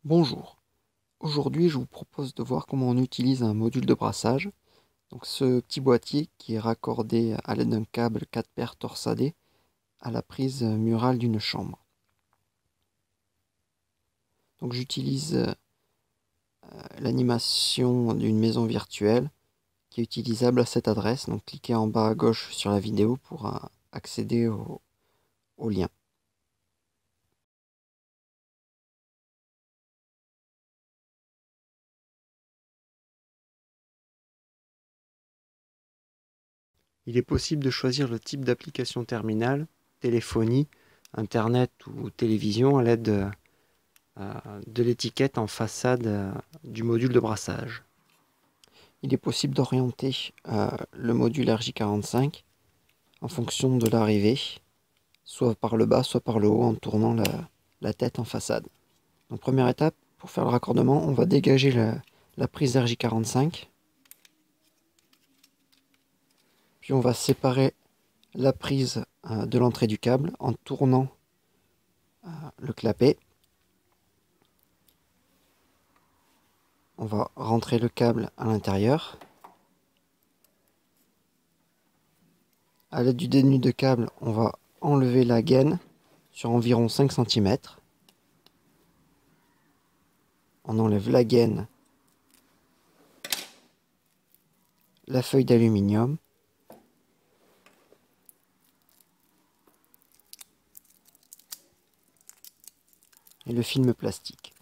Bonjour, aujourd'hui je vous propose de voir comment on utilise un module de brassage. Donc ce petit boîtier qui est raccordé à l'aide d'un câble 4 paires torsadé à la prise murale d'une chambre. Donc j'utilise l'animation d'une maison virtuelle qui est utilisable à cette adresse. Donc cliquez en bas à gauche sur la vidéo pour accéder au lien. Il est possible de choisir le type d'application terminale, téléphonie, internet ou télévision à l'aide de l'étiquette en façade du module de brassage. Il est possible d'orienter le module RJ45 en fonction de l'arrivée, soit par le bas, soit par le haut en tournant la tête en façade. Donc première étape, pour faire le raccordement, on va dégager la prise RJ45. Puis on va séparer la prise de l'entrée du câble en tournant le clapet. On va rentrer le câble à l'intérieur. À l'aide du dénus de câble, on va enlever la gaine sur environ 5 cm. On enlève la gaine, la feuille d'aluminium, et le film plastique.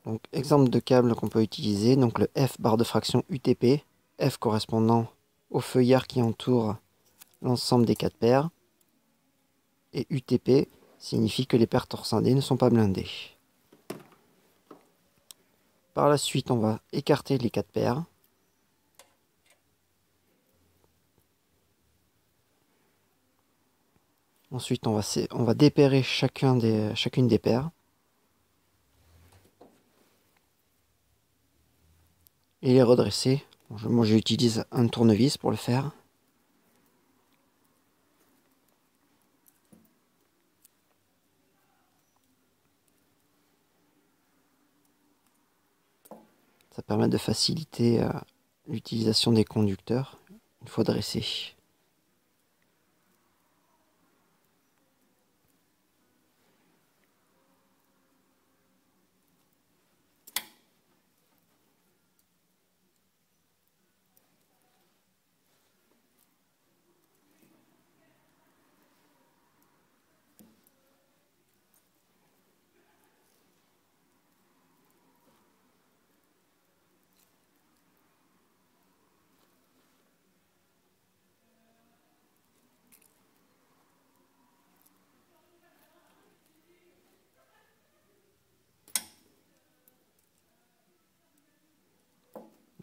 Donc, exemple de câble qu'on peut utiliser, donc le F barre de fraction UTP, F correspondant au feuillard qui entoure l'ensemble des 4 paires, et UTP signifie que les paires torsadées ne sont pas blindées. Par la suite, on va écarter les 4 paires. Ensuite, on va dépairer chacune des paires. Et les redresser. Moi, j'utilise un tournevis pour le faire. Ça permet de faciliter l'utilisation des conducteurs une fois dressés.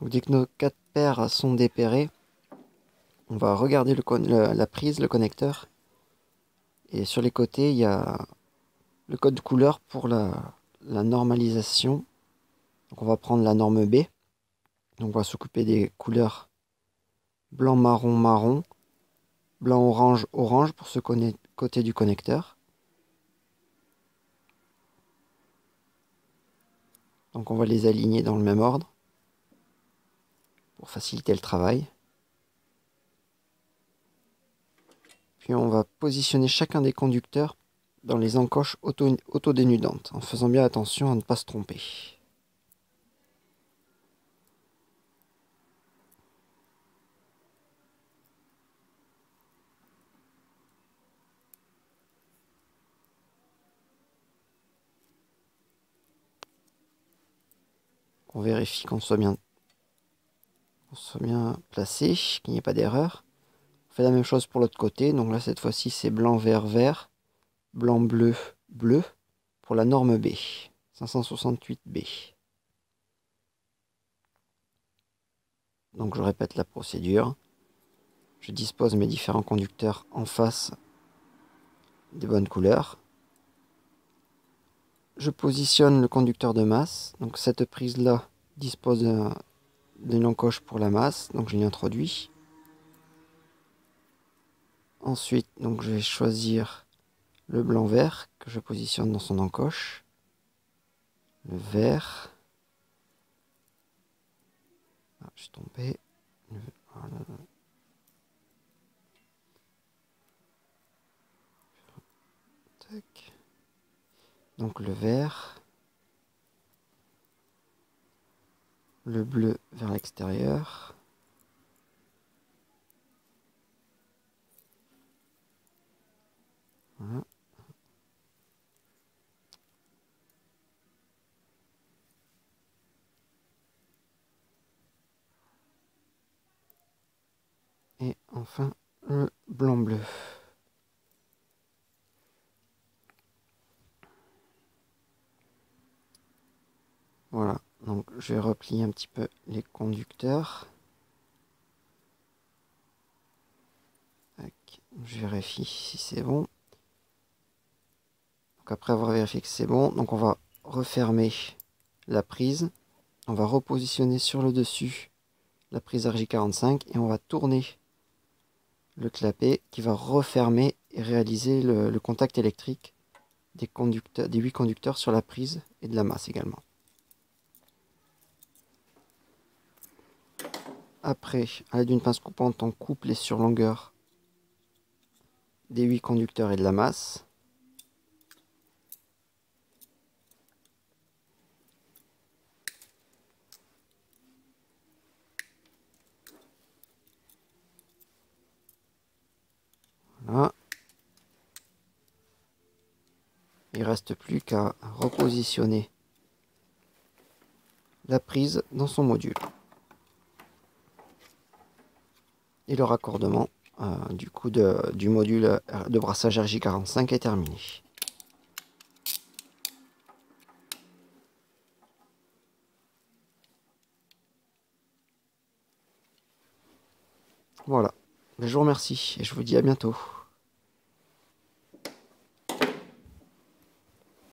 Donc, dès que nos 4 paires sont dépairées, on va regarder la prise, le connecteur. Et sur les côtés, il y a le code couleur pour la normalisation. Donc on va prendre la norme B. Donc on va s'occuper des couleurs blanc, marron, marron, blanc, orange, orange pour ce côté du connecteur. Donc on va les aligner dans le même ordre pour faciliter le travail. Puis on va positionner chacun des conducteurs dans les encoches auto-dénudantes, en faisant bien attention à ne pas se tromper. On vérifie qu'on soit bien placé, qu'il n'y ait pas d'erreur. On fait la même chose pour l'autre côté. Donc là, cette fois-ci, c'est blanc, vert, vert, blanc, bleu, bleu pour la norme B, 568B. Donc je répète la procédure. Je dispose mes différents conducteurs en face des bonnes couleurs. Je positionne le conducteur de masse. Donc cette prise-là dispose d'une, encoche pour la masse. Donc je l'ai introduit. Ensuite, donc je vais choisir le blanc vert que je positionne dans son encoche. Le vert. Ah, je suis tombé. Voilà. Tac. Donc le vert. Le bleu vers l'extérieur. Voilà. Et enfin le blanc-bleu. Voilà, donc je vais replier un petit peu les conducteurs. Je vérifie si c'est bon. Donc après avoir vérifié que c'est bon, donc on va refermer la prise. On va repositionner sur le dessus la prise RJ45 et on va tourner le clapet qui va refermer et réaliser le contact électrique des 8 conducteurs sur la prise et de la masse également. Après, à l'aide d'une pince coupante, on coupe les surlongueurs des 8 conducteurs et de la masse. Voilà. Il ne reste plus qu'à repositionner la prise dans son module. Et le raccordement du module de brassage RJ45 est terminé. Voilà. Je vous remercie et je vous dis à bientôt.